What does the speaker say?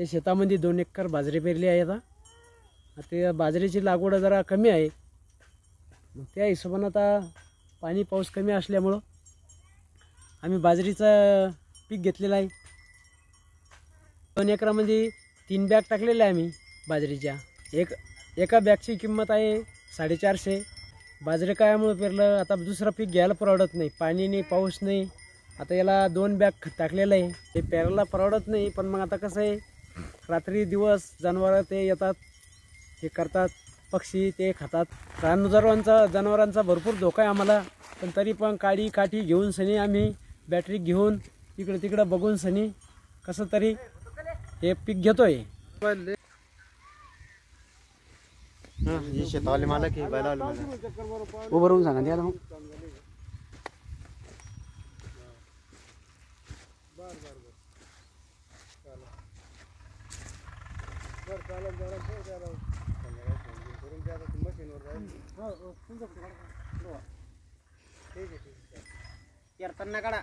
त्या शेतामध्ये 2 एकर बाजरी पेरली आहे. आता ते बाजरीची लागवड जरा कमी आहे. मग त्या हिशोबाने आता पाणी पाऊस कमी असल्यामुळं आम्ही बाजरीचं पीक घेतलेलं आहे. 2 एकरामध्ये 3 बॅग टाकलेल्या आहे आम्ही बाजरीच्या. एका बॅगची किंमत आहे 450. बाजरी कायामुळे पेरलं, आता दुसरं पीक घ्यायला परवडत नाही, पाणी नाही, पाऊस नाही. आता याला 2 बॅग टाकलेलं आहे. ते पेरायला परवडत नाही, पण मग आता कसं आहे, रात्री दिवस जनावरं ते येतात, हे करतात, पक्षी ते खातात. जनावरांचा भरपूर धोका आहे आम्हाला. पण तरी पण काडी काठी घेऊन सनी आम्ही बॅटरी घेऊन इकडं तिकडं बघून सनी कसं तरी हे पीक घेतोय. ये शेतावाले मालक आहे, बैलावाले मालक उभं राहून सांगा द्यायला. मग कीर्तन काढा.